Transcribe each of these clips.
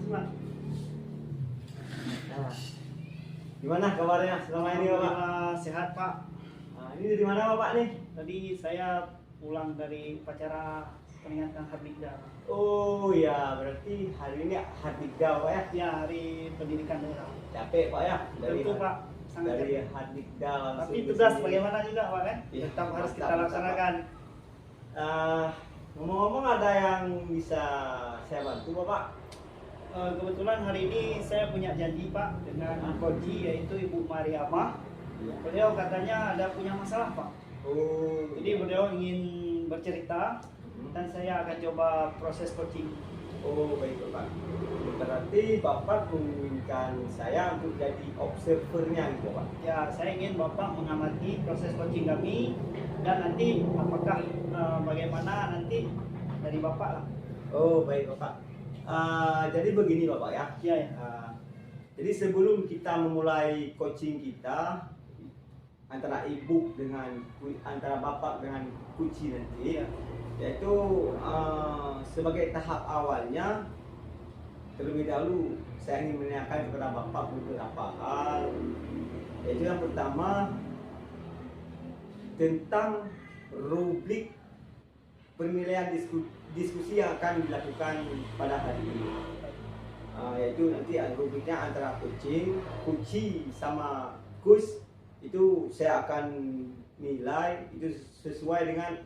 Pak. Nah, gimana kabarnya selama ini Bapak? Alhamdulillah sehat Pak. Nah, ini dari mana Bapak nih? Tadi saya pulang dari upacara peringatan Hardikda. Oh ya, berarti hari ini Hardikda Pak ya? Ya, Hari Pendidikan Daerah. Capek Pak ya? Tentu Pak, sangat dari capek. Hardikda langsung Tapi ke tugas sini. bagaimana juga Pak kan? Iya, Tetap harus kita mantap, laksanakan. Ngomong-ngomong ada yang bisa saya bantu Bapak? Kebetulan hari ini saya punya janji Pak dengan Koji yaitu Ibu Mariamah. Iya. Beliau katanya ada punya masalah Pak. Oh, Jadi beliau ingin bercerita dan saya akan coba proses coaching. oh baik Bapak. Berarti Bapak menginginkan saya untuk jadi observernya gitu Pak? Ya, saya ingin Bapak mengamati proses coaching kami dan nanti apakah bagaimana nanti dari Bapak lah. Oh baik Bapak. Jadi begini Bapak ya. Ya, ya. Jadi sebelum kita memulai coaching kita antara ibu dengan antara bapak dengan kuci nanti, Iya. yaitu sebagai tahap awalnya terlebih dahulu saya ingin menanyakan kepada bapak beberapa hal. Yaitu yang pertama tentang rubrik penilaian diskusi yang akan dilakukan pada hari ini. Yaitu nanti rubriknya antara kunci sama kus, itu saya akan nilai itu sesuai dengan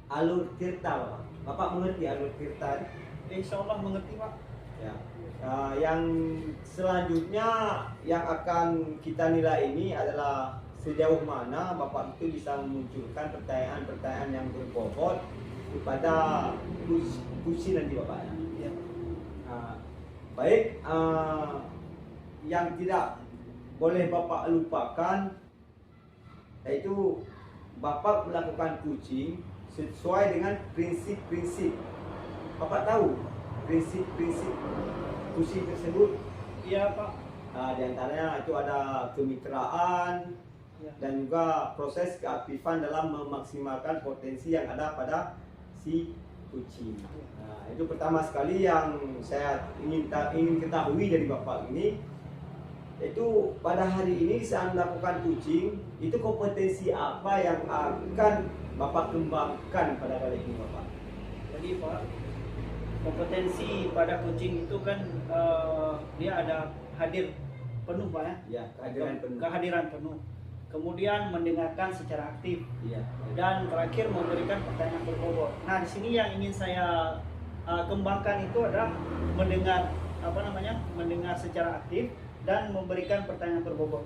alur tirta Bapak. Bapak mengerti alur tirta? Insya Allah mengerti Pak. Ya. Yang selanjutnya yang akan kita nilai ini adalah sejauh mana Bapak itu bisa memunculkan pertanyaan-pertanyaan yang berbobot kepada kursi nanti Bapak ya. Ya. Baik, yang tidak boleh Bapak lupakan yaitu Bapak melakukan coaching sesuai dengan prinsip-prinsip. Bapak tahu prinsip-prinsip coaching tersebut? Iya Pak. Di antaranya itu ada kemitraan Ya. dan juga proses keaktifan dalam memaksimalkan potensi yang ada pada si kucing. Nah, itu pertama sekali yang saya ingin ketahui dari Bapak ini, yaitu pada hari ini saat melakukan coaching itu kompetensi apa yang akan Bapak kembangkan pada kali ini Bapak? Jadi Pak, kompetensi pada coaching itu kan dia ada hadir penuh Pak ya. Ya, kehadiran penuh. Kehadiran penuh. Kemudian mendengarkan secara aktif. Iya. Dan terakhir memberikan pertanyaan berbobot. Nah, di sini yang ingin saya kembangkan itu adalah mendengar secara aktif dan memberikan pertanyaan berbobot.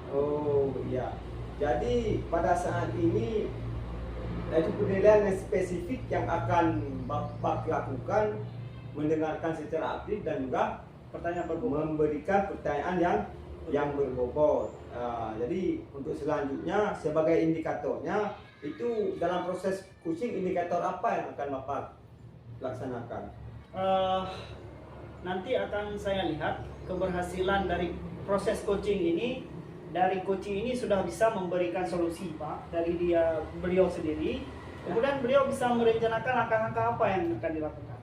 Oh iya. Jadi pada saat ini itu penilaian yang spesifik yang akan Bapak lakukan, mendengarkan secara aktif dan juga Pertanyaan berbobot. memberikan pertanyaan yang berbobot. Jadi untuk selanjutnya sebagai indikatornya itu dalam proses coaching indikator apa yang akan Bapak laksanakan? Nanti akan saya lihat keberhasilan dari proses coaching ini. Dari coaching ini sudah bisa memberikan solusi Pak dari beliau sendiri. Kemudian beliau bisa merencanakan langkah-langkah apa yang akan dilakukan.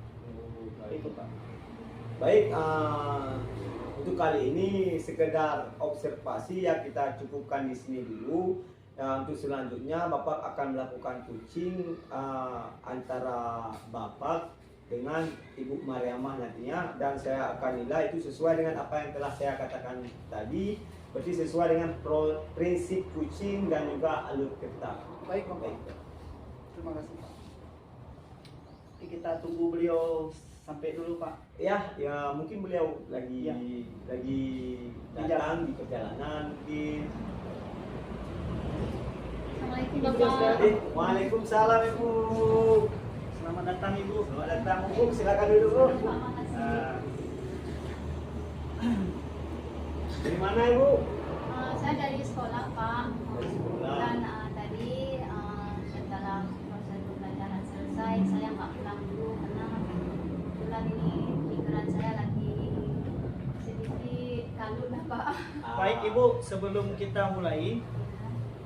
Itu Pak. Baik, untuk kali ini sekedar observasi yang kita cukupkan di sini dulu. Untuk selanjutnya Bapak akan melakukan coaching antara Bapak dengan Ibu Mariamah nantinya, dan saya akan nilai itu sesuai dengan apa yang telah saya katakan tadi, berarti sesuai dengan prinsip coaching dan juga alur kertas. Baik Bapak. Terima kasih Pak. Nanti kita tunggu beliau sampai dulu Pak. Ya mungkin beliau lagi Ya. datang di perjalanan mungkin. Assalamualaikum Ibu, Bapak. Waalaikumsalam Ibu. Selamat datang Ibu. Selamat datang Bu, silakan duduk Bu. Pak, makasih. Nah. Dari mana Ibu? Saya dari sekolah Pak. Dari sekolah. Dan tadi setelah proses pembelajaran selesai, saya nggak pulang dulu karena kebetulan ini pikiran saya lagi sedikit kalut lah Pak. Baik Ibu, sebelum kita mulai,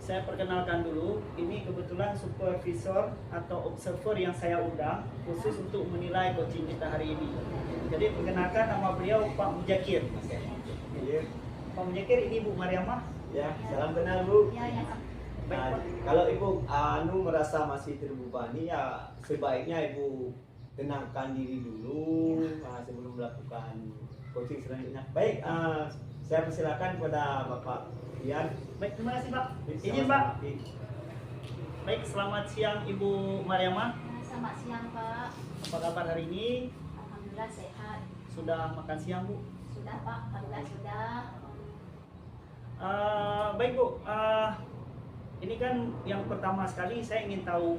saya perkenalkan dulu. Ini kebetulan supervisor atau observer yang saya undang khusus untuk menilai coaching kita hari ini. Jadi perkenalkan, nama beliau Pak Mujakir. Iya. Pak Mujakir, ini Bu Mariamah. Ya, salam kenal Bu. Ya, ya. Baik, Nah, Pak. kalau Ibu merasa masih terbebani, ya sebaiknya Ibu tenangkan diri dulu sebelum melakukan coaching selanjutnya. Baik, saya persilakan kepada Bapak Rian. Baik, terima kasih Pak. Sama-sama. Izin Pak. Baik, selamat siang Ibu Mariamah. Selamat siang Pak. Apa kabar hari ini? Alhamdulillah sehat. Sudah makan siang Bu? Sudah Pak, alhamdulillah sudah. Baik Bu, ini kan yang pertama sekali saya ingin tahu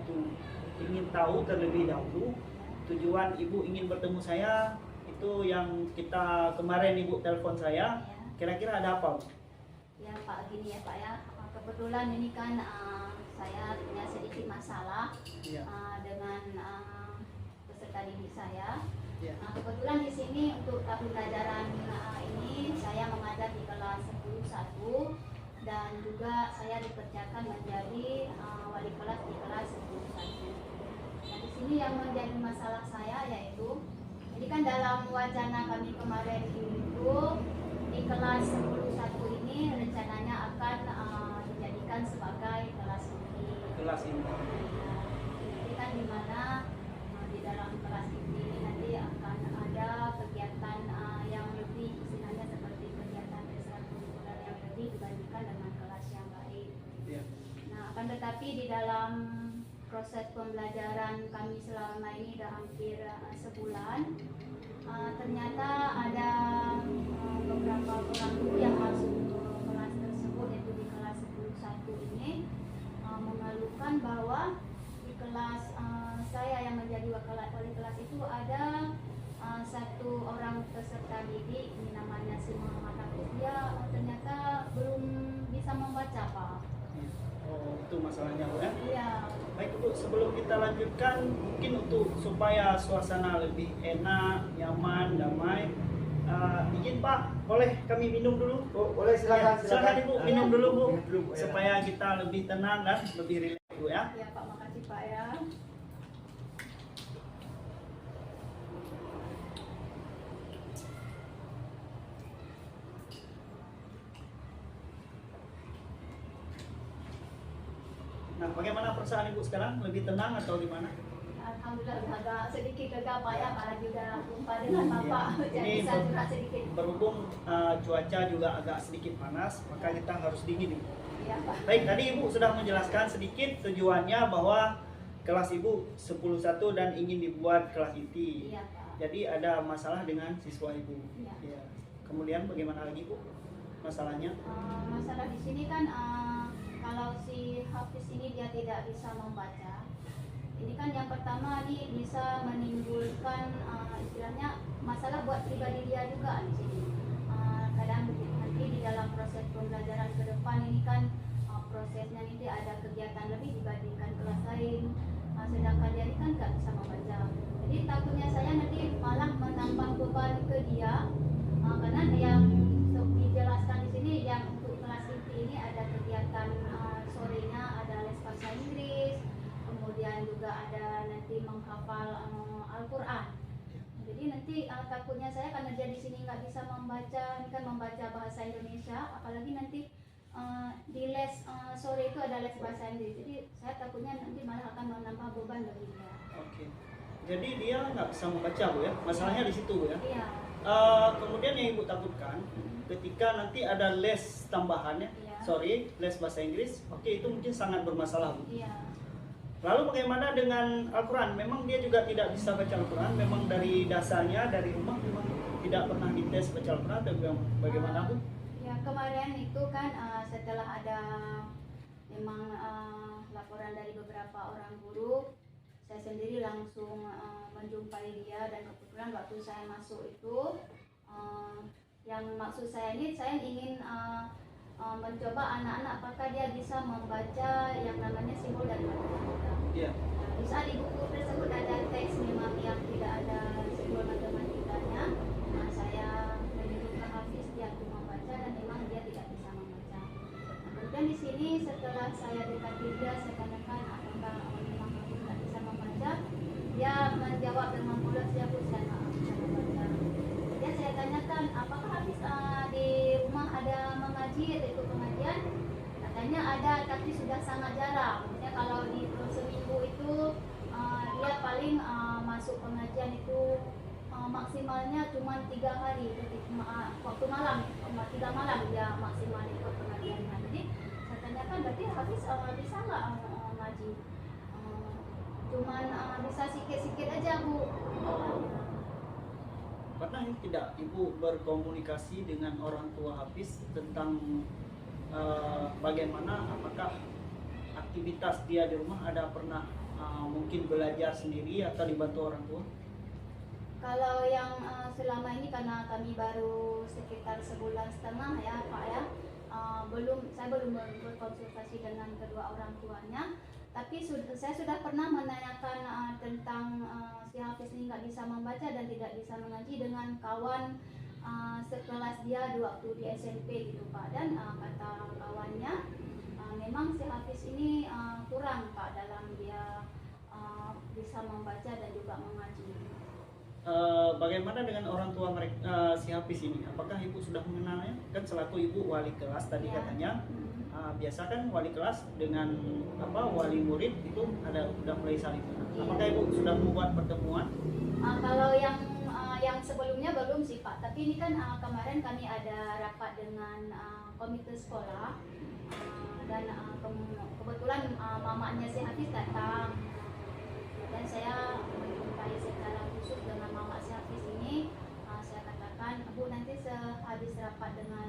terlebih dahulu tujuan Ibu ingin bertemu saya itu yang kita kemarin Ibu telepon saya. Ya. Kira-kira ada apa Bu? Ya Pak, gini ya Pak ya. Kebetulan ini kan saya punya sedikit masalah Iya. dengan peserta didik saya. Iya. Kebetulan di sini untuk tahun pelajaran ini saya mengajar di kelas 10-1 dan juga saya dikerjakan menjadi wali kelas di kelas 10-1. Nah, di sini yang menjadi masalah saya yaitu, jadi kan dalam wacana kami kemarin itu di kelas 10-1 ini rencananya akan dijadikan sebagai kelas inti. Kelas ini. Jadi kan di mana di dalam kelas inti ini nanti akan ada kegiatan yang lebih, istilahnya seperti kegiatan ekstrakurikuler yang lebih dibandingkan dengan kelas yang lain. Iya. Nah, akan tetapi di dalam proses pembelajaran kami selama ini sudah hampir sebulan, ternyata ada beberapa orang guru yang masuk ke kelas tersebut, yaitu di kelas 10-1 ini mengeluhkan bahwa di kelas saya yang menjadi wali kelas itu ada satu orang peserta didik, ini namanya si Muhammad Hafiz, dia ternyata belum bisa membaca Pak. Oh, itu masalahnya Bu ya. Iya. Baik Bu, sebelum kita lanjutkan, mungkin untuk supaya suasana lebih enak, nyaman, damai, izin Pak, boleh kami minum dulu? Oh, boleh silakan. Ya, silakan Ibu minum dulu Bu, Minum dulu, ya. supaya kita lebih tenang dan lebih rileks Bu ya. Ya Pak, makasih Pak ya. Nah, bagaimana perasaan Ibu sekarang? Lebih tenang atau gimana? Alhamdulillah udah agak sedikit lega Pak ya, apalagi udah jumpa dengan Bapak. Jadi Ini bisa curhat sedikit. berhubung cuaca juga agak sedikit panas, maka kita harus dingin Ibu. Iya Pak. Baik, tadi Ibu sudah menjelaskan sedikit tujuannya bahwa kelas Ibu 10-1 dan ingin dibuat kelas inti. Iya Pak. Jadi ada masalah dengan siswa Ibu. Iya. Ya. Kemudian bagaimana lagi Bu masalahnya? Masalah di sini kan kalau si Hafiz ini dia tidak bisa membaca. Ini kan yang pertama nih bisa menimbulkan istilahnya masalah buat pribadi dia juga di sini. Kadang nanti di dalam proses pembelajaran ke depan ini kan prosesnya nanti ada kegiatan lebih dibandingkan kelas lain. Sedangkan dia ini kan nggak bisa membaca. Jadi takutnya saya nanti malah menambah beban ke dia karena yang dijelaskan di sini yang untuk kelas inti ini ada kegiatan sorenya ada les bahasa Inggris, kemudian juga ada nanti menghafal Al-Quran. Jadi nanti takutnya saya karena dia di sini nggak bisa membaca, ini kan membaca bahasa Indonesia, apalagi nanti di les sore itu ada les bahasa Inggris. Jadi saya takutnya nanti malah akan menambah beban bagi dia. Oke. Jadi dia nggak bisa membaca Bu ya? Masalahnya di situ Bu ya? Iya. Kemudian yang Ibu takutkan ketika nanti ada les tambahannya, Iya. les bahasa Inggris, oke itu mungkin sangat bermasalah Bu. Iya. Lalu bagaimana dengan Al-Quran? Memang dia juga tidak bisa baca Al-Quran, memang dari dasarnya, dari rumah memang tidak pernah dites baca Al-Quran atau bagaimana Bu? Ya kemarin itu kan setelah ada memang laporan dari beberapa orang guru, saya sendiri langsung menjumpai dia dan kebetulan waktu saya masuk itu yang maksud saya ini saya ingin mencoba anak-anak apakah dia bisa membaca yang namanya simbol dan matematika. Iya. Di saat di buku tersebut ada teks memang yang tidak ada simbol matematikanya, saya menyuruh ke Hafiz dia untuk membaca dan memang dia tidak bisa membaca. Kemudian di sini setelah setelah saya dekati dia, saya tanyakan apakah memang Hafiz tak bisa membaca. Dia menjawab dengan polos, ya Bu, saya tak bisa membaca. Kemudian saya tanyakan apakah Hafiz di rumah ada mengaji atau ikut pengajian. Katanya ada, tapi sudah sangat jarang. Maksudnya kalau di seminggu itu dia paling masuk pengajian itu maksimalnya cuma 3 hari, waktu malam, 3 malam dia maksimal ikut pengajiannya. Jadi saya tanyakan, berarti Hafiz bisa nggak ngaji? Cuman bisa sikit-sikit aja Bu. Pernah tidak Ibu berkomunikasi dengan orang tua Hafiz tentang bagaimana, apakah aktivitas dia di rumah, ada pernah mungkin belajar sendiri atau dibantu orang tua? Kalau yang selama ini karena kami baru sekitar sebulan setengah ya Pak ya, saya belum berkonsultasi dengan kedua orang tuanya. Tapi saya sudah pernah menanyakan tentang si Hafiz ini nggak bisa membaca dan tidak bisa mengaji dengan kawan sekelas dia di waktu di SMP gitu Pak. Dan kata kawannya memang si Hafiz ini kurang Pak dalam dia bisa membaca dan juga mengaji. Bagaimana dengan orang tua mereka, si Hafiz ini? Apakah Ibu sudah mengenalnya? Kan selaku Ibu wali kelas tadi Ya. katanya. Biasa kan wali kelas dengan wali murid itu sudah mulai saling kenal. Apakah Ibu sudah membuat pertemuan? Kalau yang sebelumnya belum sih Pak, tapi ini kan kemarin kami ada rapat dengan komite sekolah dan kebetulan mamanya si Hafiz datang dan saya menjumpai secara khusus dengan mama si Hafiz ini. Saya katakan, Bu, nanti sehabis rapat dengan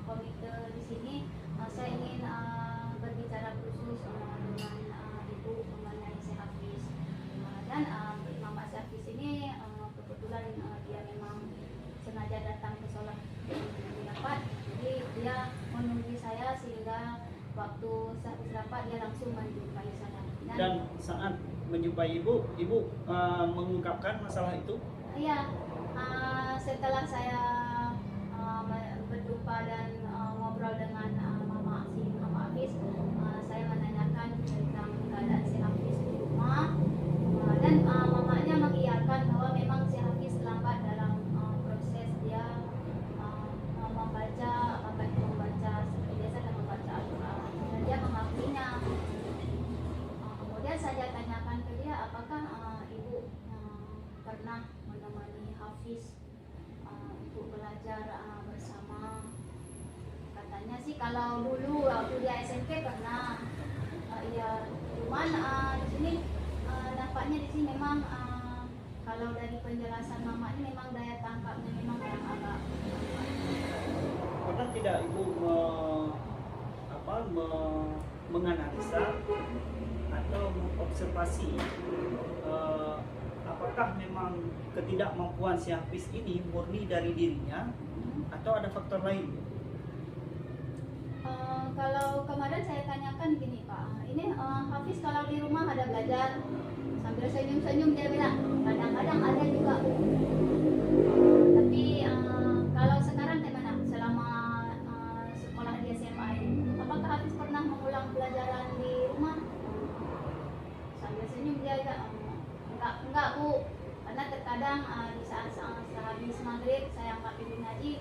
komite di sini, saya ingin berbicara khusus dengan Ibu mengenai si Hafiz. Dan mama si Hafiz ini kebetulan dia memang sengaja datang ke sholat di rapat, jadi dia menunggu saya sehingga waktu sehabis rapat dia langsung menjumpai saya. Dan saat menjumpai Ibu mengungkapkan masalah itu? Iya, setelah saya berjumpa dan ngobrol dengan mama Hafiz, saya menanyakan tentang keadaan si Hafiz di rumah, dan mamanya mengiyakan bahwa memang si Hafiz lambat dalam proses dia membaca, apakah itu membaca seperti biasa dan membaca Al-Quran, dan dia mengakuinya. Kemudian saya tanyakan ke dia, apakah Ibu pernah menemani Hafiz untuk belajar bersama? Katanya sih kalau dulu waktu dia SMP pernah, ya cuman di sini nampaknya di sini memang kalau dari penjelasan mama ini memang daya tangkapnya memang yang agak Pernah tidak Ibu menganalisa atau mengobservasi apakah memang ketidakmampuan si Hafiz ini murni dari dirinya atau ada faktor lain? Kalau kemarin saya tanyakan gini Pak, ini Hafiz kalau di rumah ada belajar sambil senyum-senyum, dia bilang kadang-kadang ada juga. Tapi kalau sekarang gimana? Selama sekolah di SMA ini, apakah Hafiz pernah mengulang pelajaran di rumah? Sambil senyum dia bilang, enggak Bu, karena terkadang di saat sehabis maghrib saya angkat pintu ngaji,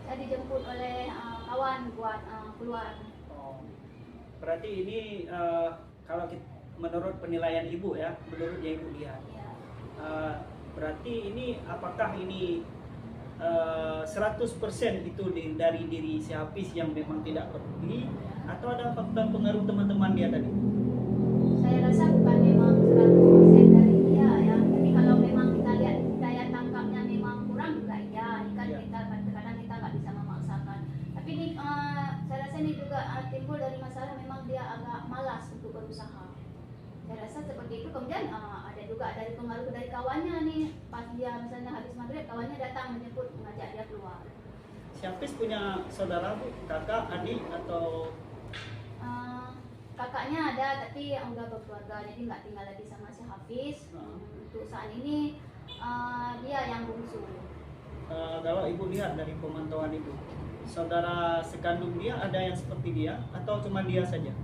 saya dijemput oleh kawan buat keluar. Berarti ini kalau menurut penilaian Ibu ya, menurut yang Ibu lihat, Ya. berarti ini apakah ini 100% itu dari diri si Hafiz yang memang tidak peduli, atau ada faktor pengaruh teman-teman dia tadi? Saya rasa bukan memang 100% dari dia ya, tapi kalau memang kita lihat daya tangkapnya memang kurang juga ya, ini kan Ya. kita kadang kita nggak bisa memaksakan. Tapi ini saya rasa ini juga timbul dari masalah memang dia agak malas untuk berusaha. Saya rasa seperti itu. Kemudian ada juga dari pengaruh dari kawannya nih, pas dia misalnya habis maghrib kawannya datang menjemput, mengajak dia keluar. Si Hafiz punya saudara Bu, kakak, adik atau Kakaknya ada tapi yang udah berkeluarga, jadi nggak tinggal lagi sama si Hafiz. Untuk saat ini dia yang bungsu. kalau Ibu lihat dari pemantauan Ibu, saudara sekandung dia ada yang seperti dia atau cuma dia saja?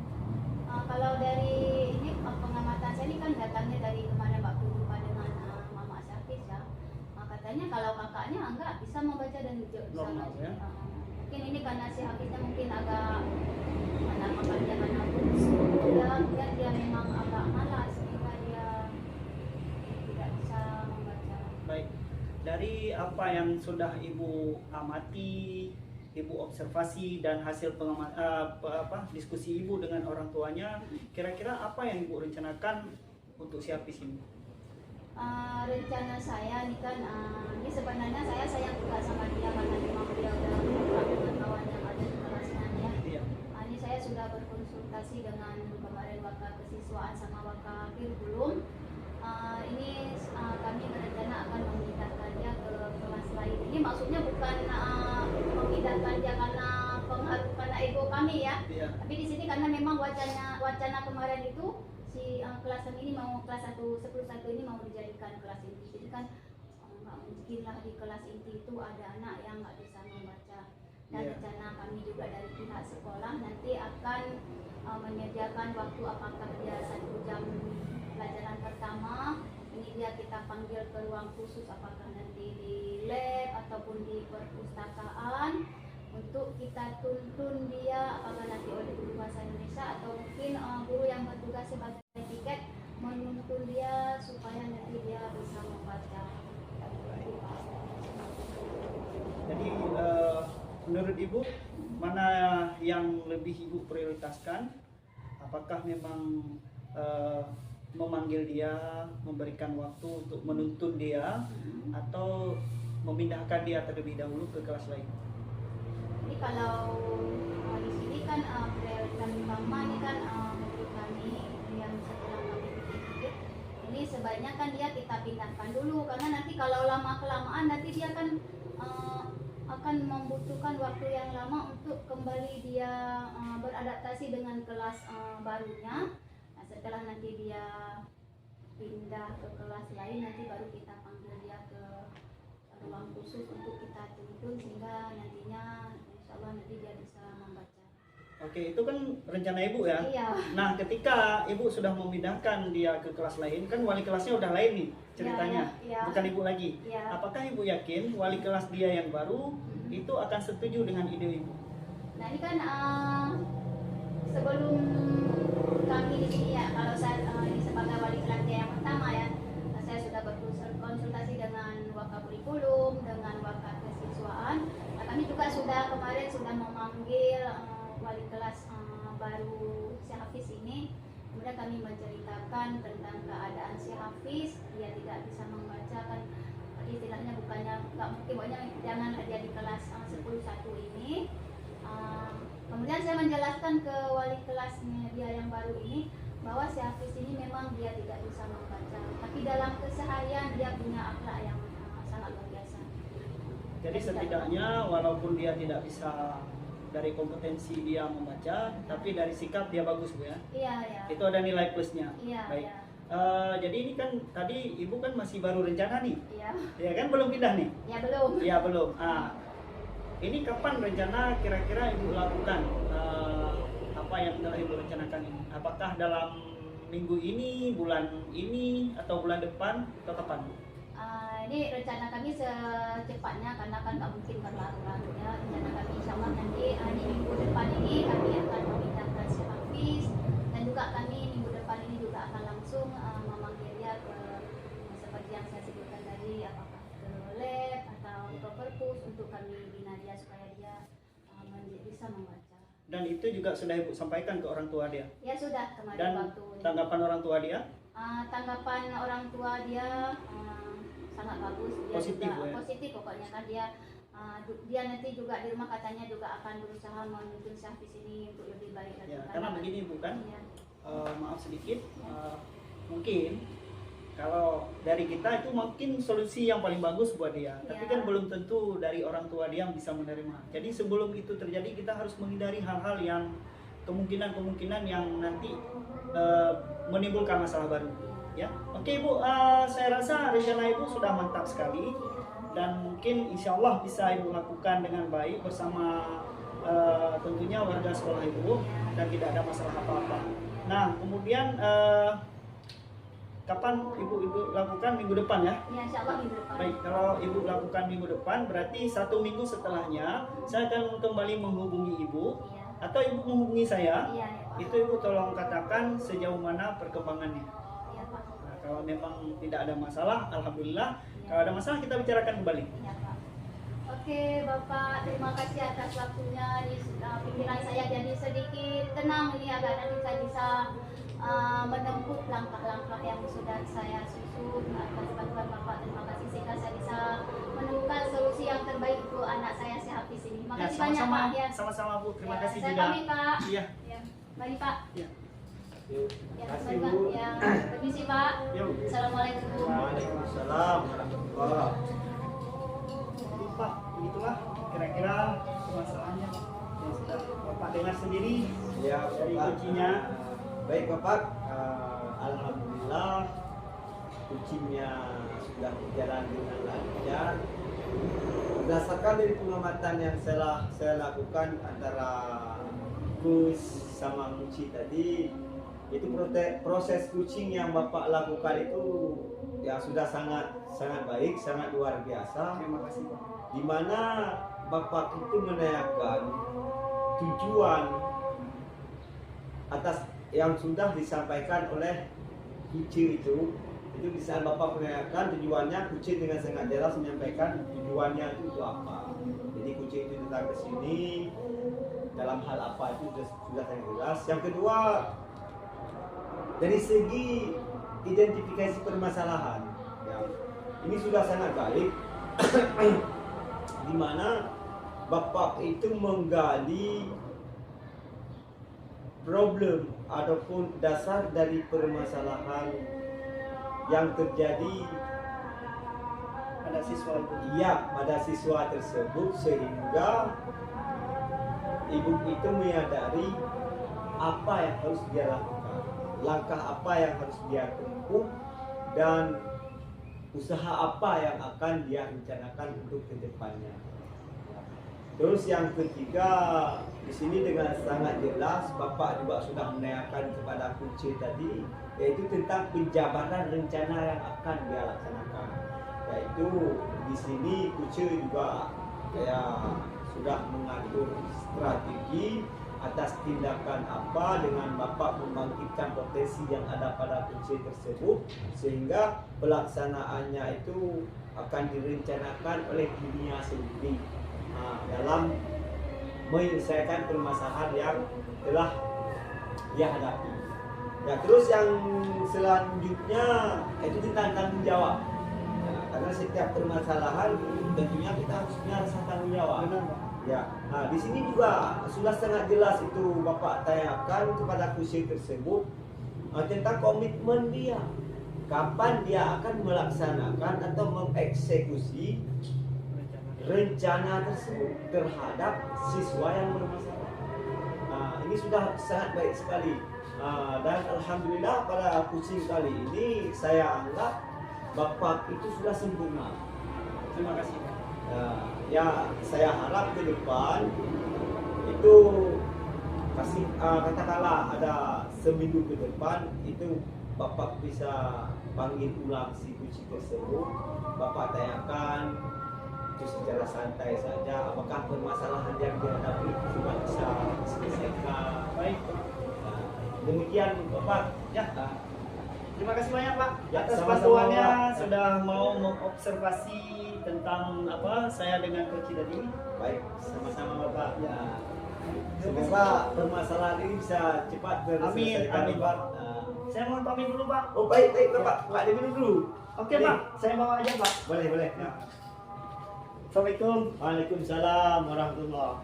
kalau dari ini pengamatan saya ini kan datangnya dari kemarin waktu jumpa dengan Mama Syafis ya. Katanya kalau kakaknya enggak bisa membaca dan bisa Normal, ya? mungkin ini karena si Hafiznya mungkin agak menamakan dia karena kemudian dia memang agak malas sehingga dia tidak bisa membaca. Baik, dari apa yang sudah Ibu amati, Ibu observasi dan hasil diskusi Ibu dengan orang tuanya, kira-kira apa yang Ibu rencanakan untuk si Hafiz ini? Rencana saya nih kan, ini sebenarnya saya sayang juga sama dia karena memang dia udah akrab dengan kawan yang ada di kelasnya ya. Iya. Ini saya sudah berkonsultasi dengan kemarin waka kesiswaan sama waka kurikulum. Ini kami berencana akan memindahkan dia ke kelas lain. Ini maksudnya bukan memindahkan dia karena pengaruh karena ego kami ya. Iya. Tapi di sini karena memang wacana kemarin itu si kelas ini mau kelas 10 1 ini mau dijadikan kelas inti. Jadi kan nggak mungkin lah di kelas inti itu ada anak yang nggak bisa membaca. Dan rencana kami juga dari pihak sekolah nanti akan menyediakan waktu apakah dia 1 jam pelajaran pertama ini dia kita panggil ke ruang khusus apakah nanti di lab ataupun di perpustakaan untuk kita tuntun dia apakah nanti oleh guru bahasa Indonesia atau mungkin guru yang bertugas sebagai tiket menuntun dia supaya nanti dia bisa membaca. Jadi menurut Ibu mana yang lebih Ibu prioritaskan? Apakah memang memanggil dia, memberikan waktu untuk menuntun dia, atau memindahkan dia terlebih dahulu ke kelas lain? Jadi kalau di sini kan prioritas utama ini kan menurut kami yang setelah kami pikir ini sebaiknya kan dia kita pindahkan dulu karena nanti kalau lama kelamaan nanti dia kan akan membutuhkan waktu yang lama untuk kembali dia beradaptasi dengan kelas barunya. Nah, setelah nanti dia pindah ke kelas lain nanti baru kita panggil dia ke ruang khusus untuk kita tuntun sehingga nantinya insyaallah nanti dia bisa membaca. Oke, itu kan rencana Ibu ya? Iya. Nah, ketika Ibu sudah memindahkan dia ke kelas lain, kan wali kelasnya udah lain nih ceritanya, Iya. bukan Ibu lagi. Iya. Apakah Ibu yakin wali kelas dia yang baru itu akan setuju dengan ide Ibu? Nah ini kan sebelum kami di sini ya, kalau saya ini sebagai wali kelas dia yang pertama ya, saya sudah berkonsultasi dengan waka kurikulum, dengan waka kesiswaan. Nah, kami juga kemarin sudah memanggil wali kelas baru si Hafiz ini. Kemudian kami menceritakan tentang keadaan si Hafiz, dia tidak bisa membaca kan, istilahnya bukannya nggak mungkin pokoknya jangan dia di kelas 10 1 ini. Kemudian saya menjelaskan ke wali kelasnya dia yang baru ini bahwa si Hafiz ini memang dia tidak bisa membaca, tapi dalam keseharian dia punya akhlak yang sangat luar biasa. Jadi setidaknya walaupun dia tidak bisa dari kompetensi dia membaca, tapi dari sikap dia bagus, Bu ya? Iya, iya. Itu ada nilai plusnya. Iya, Baik. iya. Jadi ini kan tadi Ibu kan masih baru rencana nih, Iya. ya kan belum pindah nih? Ya belum. Ya belum. Ini kapan rencana kira-kira Ibu lakukan apa yang telah Ibu rencanakan ini? Apakah dalam minggu ini, bulan ini, atau bulan depan, atau kapan? Ini rencana kami secepatnya karena kan nggak mungkin berlarut-larut ya. Rencana kami insya Allah nanti di minggu depan ini kami akan memindahkan si Hafiz dan juga kami minggu depan ini juga akan langsung memanggil dia ke seperti yang saya sebutkan tadi, apakah ke lab atau ke perpus untuk kami bina dia supaya dia bisa membaca. Dan itu juga sudah Ibu sampaikan ke orang tua dia? Ya sudah kemarin Dan waktu tanggapan orang tua dia? tanggapan orang tua dia sangat bagus, dia Positif, juga ya? positif pokoknya kan dia dia nanti juga di rumah katanya juga akan berusaha menuntun si Hafiz ini untuk lebih baik lagi. Ya, karena begini bukan, Iya. maaf sedikit, mungkin kalau dari kita itu mungkin solusi yang paling bagus buat dia, tapi Ya. kan belum tentu dari orang tua dia bisa menerima. Jadi sebelum itu terjadi kita harus menghindari hal-hal yang kemungkinan yang nanti menimbulkan masalah baru. Ya, oke Ibu, saya rasa rencana Ibu sudah mantap sekali dan mungkin insya Allah bisa Ibu lakukan dengan baik bersama tentunya warga sekolah Ibu dan tidak ada masalah apa-apa. Nah, kemudian kapan ibu lakukan minggu depan ya? Ya, insya Allah minggu depan. Baik, kalau ibu lakukan minggu depan, berarti 1 minggu setelahnya saya akan kembali menghubungi ibu Iya. atau ibu menghubungi saya. Iya, ya, Pak. Itu ibu tolong katakan sejauh mana perkembangannya. Iya, Pak. Nah, kalau memang tidak ada masalah, alhamdulillah. Iya. Kalau ada masalah kita bicarakan kembali. Iya, Pak. Oke, Bapak, terima kasih atas waktunya. Pikiran saya jadi sedikit tenang ini, agar nanti saya bisa menempuh langkah-langkah yang sudah saya susun. Atas bantuan Bapak, terima kasih, sehingga saya bisa menemukan solusi yang terbaik untuk anak saya si Hafiz ini. Terima Ya, kasih banyak, sama-sama, Pak. Ya. sama-sama Bu. Terima Ya, kasih saya juga. pamit, Pak. Iya. Ya, mari Pak. Iya. Yuk, Ya, kasih mari Pak. Bu. Ya, permisi Pak. Yuk. Assalamualaikum. Waalaikumsalam warahmatullahi. Jadi Pak, begitulah kira-kira masalahnya yang sudah Bapak dengar sendiri Ya, dari Bapak. kuncinya. Baik Bapak, alhamdulillah kucingnya sudah berjalan dengan lancar. Berdasarkan dari pengamatan yang saya lakukan antara Gus sama Muci tadi, itu proses kucing yang Bapak lakukan itu ya sudah sangat baik, sangat luar biasa. Terima kasih Pak. Di mana Bapak itu menanyakan tujuan atas yang sudah disampaikan oleh kucing itu di saat Bapak menanyakan tujuannya, kucing dengan sangat jelas menyampaikan tujuannya itu apa. Jadi kucing itu datang ke sini dalam hal apa itu sudah sangat jelas. Yang kedua, dari segi identifikasi permasalahan, ya, ini sudah sangat baik. Di mana Bapak itu menggali problem ataupun dasar dari permasalahan yang terjadi Pada siswa itu. pada siswa tersebut, sehingga ibu itu menyadari apa yang harus dia lakukan, langkah apa yang harus dia tempuh, dan usaha apa yang akan dia rencanakan untuk kedepannya. Terus yang ketiga, di sini dengan sangat jelas Bapak juga sudah menanyakan kepada Kuce tadi, yaitu tentang penjabaran rencana yang akan dia laksanakan. Yaitu di sini Kuce juga sudah mengatur strategi atas tindakan apa dengan Bapak membangkitkan potensi yang ada pada Kuce tersebut, sehingga pelaksanaannya itu akan direncanakan oleh dunia sendiri dalam menyelesaikan permasalahan yang telah dia hadapi. Ya, terus yang selanjutnya itu tentang tanggung jawab. Karena setiap permasalahan tentunya kita harus punya rasa tanggung jawab. Benar Pak. Ya, nah di sini juga sudah sangat jelas itu Bapak tanyakan kepada Kuce tersebut tentang komitmen dia, kapan dia akan melaksanakan atau mengeksekusi rencana tersebut terhadap siswa yang bermasalah. Nah, ini sudah sangat baik sekali. Dan alhamdulillah pada kucing kali ini saya anggap Bapak itu sudah sempurna. Terima kasih Pak. Ya, saya harap ke depan itu katakanlah ada seminggu ke depan itu Bapak bisa panggil ulang si kucing tersebut, Bapak tanyakan itu secara santai saja apakah permasalahan yang dihadapi sudah bisa diselesaikan. Baik Pak. Nah, demikian Bapak. Ya. Terima kasih banyak Pak Ya, atas sama-sama, bantuannya, Pak. sudah mau mengobservasi tentang apa saya dengan Kuce tadi. Baik, sama-sama Bapak. Ya. Semoga permasalahan ini bisa cepat terselesaikan. Amin, Bapak. Saya mohon pamit dulu Pak. Oh baik Bapak, Pak diminum dulu. Oke Pak, saya bawa aja Pak. Boleh. Ya. Assalamualaikum. Waalaikumsalam warahmatullahi